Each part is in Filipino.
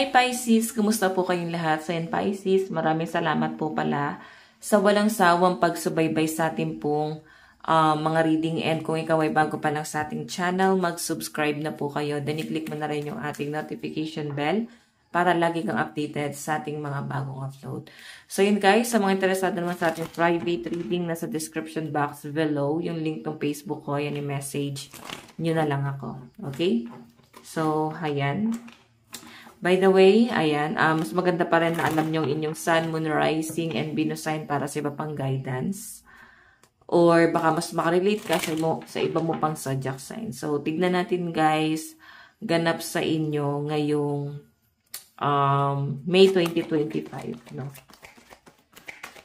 Hi Pisces! Kumusta po kayong lahat? Sa Pisces, maraming salamat po pala sa walang sawang pagsubaybay sa ating pong mga reading, and kung ikaw ay bago pa lang sa ating channel, mag-subscribe na po kayo. Then i-click mo na rin yung ating notification bell para lagi kang updated sa ating mga bagong upload. So yun guys, sa mga interesado naman sa ating private reading, nasa description box below, yung link ng Facebook ko, yan yung message nyo na lang ako. Okay? So, ayan. By the way, ayan, mas maganda pa rin na alam nyo inyong Sun, Moon, Rising, and Venus sign para sa iba pang guidance. Or baka mas makarelate ka sa iba mo pang zodiac sign. So, tignan natin guys, ganap sa inyo ngayong May 2025, no?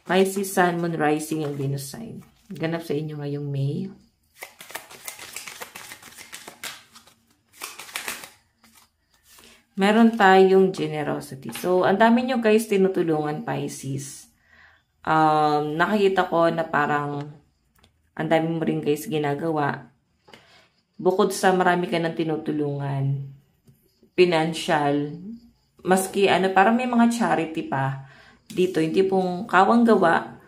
Pisces, Sun, Moon, Rising, and Venus sign. Ganap sa inyo ngayong May. Meron tayong generosity. So, ang dami nyo guys tinutulungan, Pisces. Nakikita ko na parang ang dami mo rin guys ginagawa. Bukod sa marami ka ng tinutulungan, financial, maski parang may mga charity pa dito. Hindi pong kawang gawa,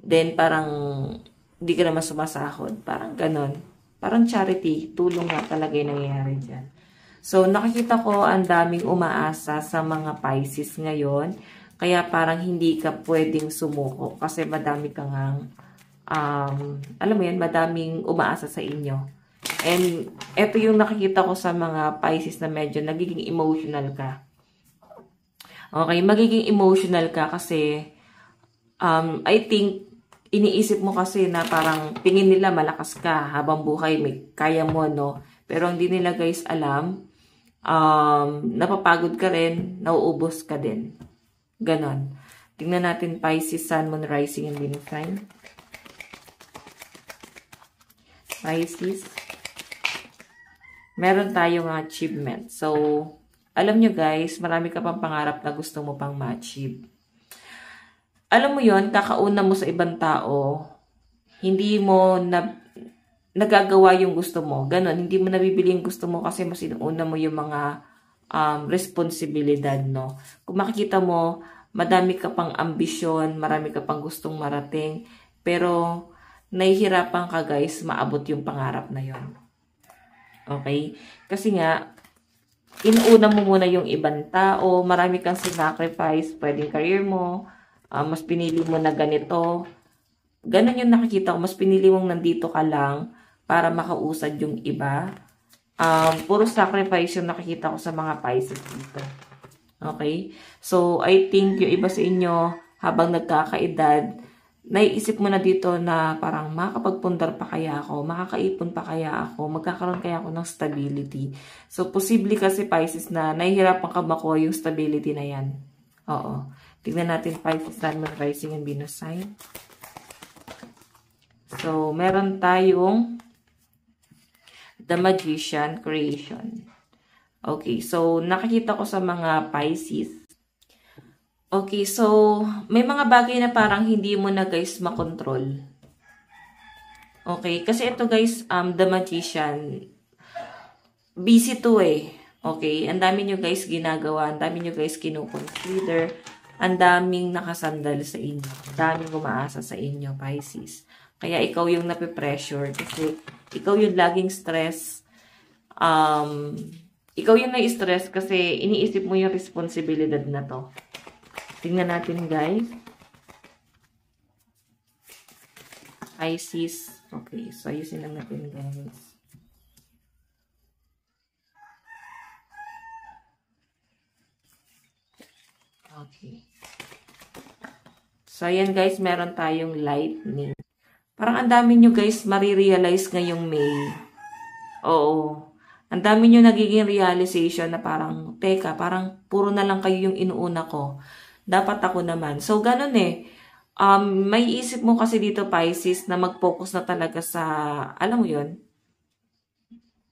then parang hindi ka naman sumasahod. Parang ganon. Parang charity, tulong nga talaga yung nangyayari dyan. So, nakikita ko ang daming umaasa sa mga Pisces ngayon. Kaya parang hindi ka pwedeng sumuko. Kasi madami kang alam mo yan, madaming umaasa sa inyo. And, ito yung nakikita ko sa mga Pisces na medyo nagiging emotional ka. Okay, magiging emotional ka kasi, I think, iniisip mo kasi na parang tingin nila malakas ka habang buhay, may kaya mo, no? Pero hindi nila guys alam, napapagod ka rin, nauubos ka din. Ganon. Tingnan natin Pisces, Sun, Moon, Rising, and Venus sign. Pisces. Meron tayong achievement. So, alam nyo guys, marami ka pang pangarap na gusto mo pang ma-achieve. Alam mo yon, kakauna mo sa ibang tao, hindi mo nagagawa yung gusto mo. Ganon, hindi mo nabibili yung gusto mo kasi mas inuuna mo yung mga responsibilidad, no? Kung makikita mo, madami ka pang ambisyon, marami ka pang gustong marating, pero nahihirapan ka guys, maabot yung pangarap na yon. Okay? Kasi nga, inuuna mo muna yung ibang tao, marami kang sinacrifice, pwedeng career mo, mas pinili mo na ganito. Ganon yung nakikita ko, mas pinili mong nandito ka lang para makausad yung iba. Puro sacrifice yung nakikita ko sa mga Pisces dito. Okay? So, I think yung iba sa inyo, habang nagkakaedad, naiisip mo na dito na parang makakapagpundar pa kaya ako, makakaipon pa kaya ako, magkakaroon kaya ako ng stability. So, posible kasi Pisces na nahihirapan ka makuha yung stability na yan. Oo. Tignan natin Pisces, Sun, Moon, Rising, and Venus sign. So, meron tayong The Magician, Creation. Okay, so nakikita ko sa mga Pisces. Okay, so may mga bagay na parang hindi mo na guys makontrol. Okay, kasi ito guys, The Magician, busy to eh. Okay, ang dami nyo guys ginagawa, ang dami nyo guys kinukonsider, ang daming nakasandal sa inyo, ang daming umaasa sa inyo, Pisces. Kaya ikaw yung nape-pressure kasi ikaw yung laging stress. Ikaw yung na-stress kasi iniisip mo yung responsibilidad na to. Tingnan natin guys. Pisces. Okay, so ayusin lang natin guys. Okay. So ayan guys, meron tayong lightning. Parang ang dami nyo guys marirealize ngayong May. Oo. Ang dami nyo nagiging realization na parang, teka, parang puro na lang kayo yung inuuna ko. Dapat ako naman. So, ganun eh. May isip mo kasi dito, Pisces, na mag-focus na talaga sa, alam mo yun?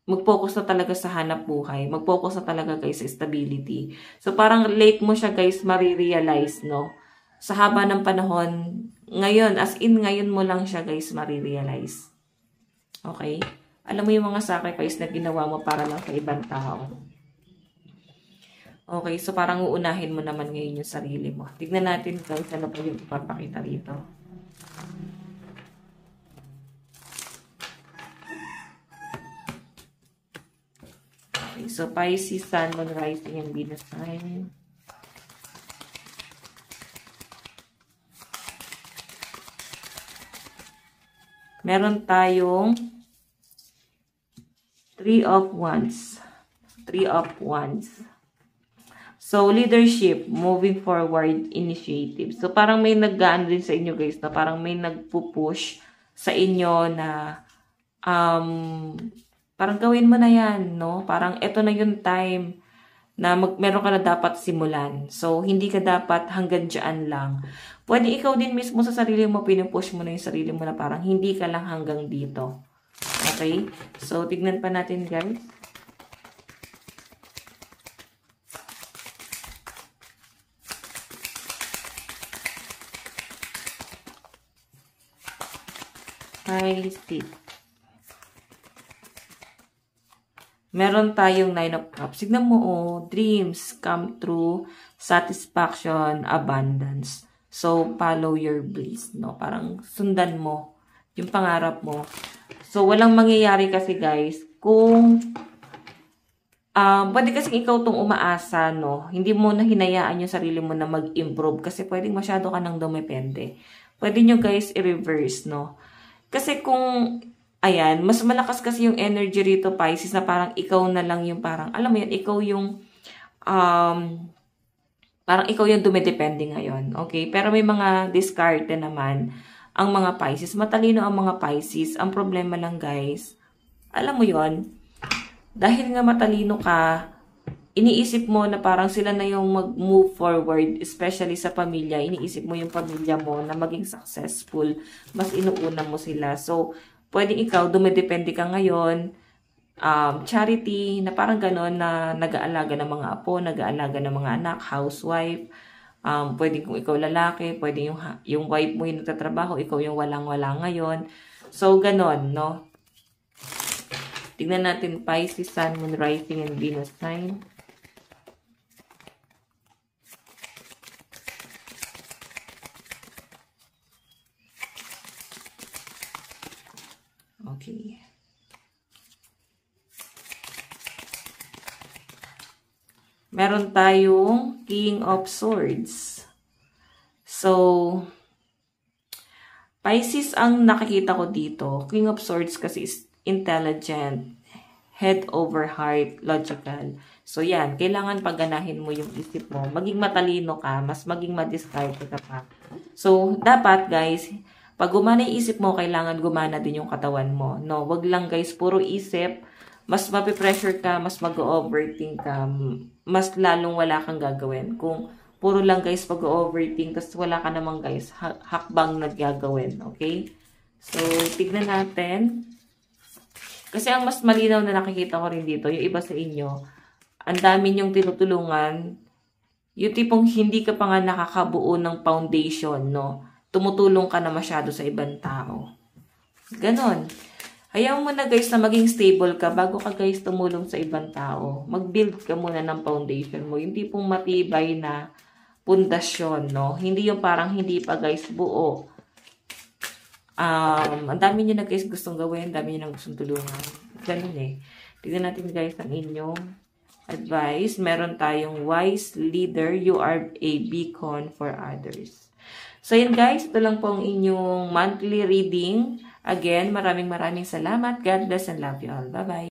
Mag-focus na talaga sa hanap buhay. Mag-focus na talaga guys sa stability. So, parang late mo siya guys marirealize, no? Sa haba ng panahon, ngayon, as in ngayon mo lang siya guys marirealize. Okay? Alam mo yung mga sacrifice na ginawa mo para lang sa ibang tao. Okay, so parang uunahin mo naman ngayon yung sarili mo. Tignan natin guys, ano pa yung ipapakita rito. Okay, so Pisces, Sun, Moon, Rising, and Venus sign. Meron tayong 3 of Wands. 3 of Wands. So, leadership, moving forward, initiative. So, parang may nag-ano din sa inyo guys, na parang may nagpupush sa inyo na parang gawin mo na yan, no? Parang eto na yung time na meron ka na dapat simulan. So, hindi ka dapat hanggang dyan lang. Pwede ikaw din mismo sa sarili mo, pinupush mo na yung sarili mo na parang hindi ka lang hanggang dito. Okay? So, tignan pa natin guys. Pisces. Meron tayong 9 of Cups. Tignan mo, oh, dreams come true, satisfaction, abundance. So, follow your bliss, no? Parang sundan mo yung pangarap mo. So, walang mangyayari kasi, guys, kung pwede kasi ikaw tong umaasa, no? Hindi mo na hinayaan yung sarili mo na mag-improve kasi pwedeng masyado ka nang dumepende. Pwede nyo, guys, i-reverse, no? Kasi kung, ayan, mas malakas kasi yung energy rito, Pisces, na parang ikaw na lang yung parang, alam mo yun, ikaw yung, parang ikaw yung dumidepende ngayon, okay? Pero may mga diskarte naman ang mga Pisces. Matalino ang mga Pisces. Ang problema lang, guys, alam mo yon, dahil nga matalino ka, iniisip mo na parang sila na yung mag-move forward, especially sa pamilya. Iniisip mo yung pamilya mo na maging successful. Mas inuuna mo sila. So, pwedeng ikaw, dumidepende ka ngayon, charity, na parang gano'n na nag-aalaga ng mga apo, nag-aalaga ng mga anak, housewife. Pwedeng kung ikaw lalaki, pwedeng yung wife mo yung nagtatrabaho, ikaw yung walang-wala ngayon. So, gano'n, no? Tignan natin Pisces, Sun, Moon, Rising, and Venus sign. Okay. Meron tayong King of Swords. So, Pisces ang nakikita ko dito. King of Swords kasi is intelligent, head over heart, logical. So, yan. Kailangan pagganahin mo yung isip mo. Maging matalino ka, mas maging madiskarte ka pa. So, dapat guys, pag gumana yung isip mo, kailangan gumana din yung katawan mo. No, wag lang guys, puro isip. Mas mapipressure ka, mas mag-overthink ka, mas lalong wala kang gagawin. Kung puro lang guys pag-overthink, tapos wala ka naman guys, hakbang na gagawin. Okay? So, tignan natin. Kasi ang mas malinaw na nakikita ko rin dito, yung iba sa inyo, ang dami niyong tinutulungan, yung tipong hindi ka pa nga nakakabuo ng foundation, no? Tumutulong ka na masyado sa ibang tao. Ganon. Hayaan mo na guys na maging stable ka bago ka guys tumulong sa ibang tao. Mag-build ka muna ng foundation mo. Yung tipong matibay na pundasyon, no? Hindi yung parang hindi pa guys buo. Ang dami nyo na guys gustong gawin, ang dami nyo na gustong tulungan. Ganun eh. Tignan natin guys ang inyong advice. Meron tayong wise leader, you are a beacon for others. So yun guys, ito lang po ang inyong monthly reading. Again, maraming salamat. God bless and love you all. Bye-bye.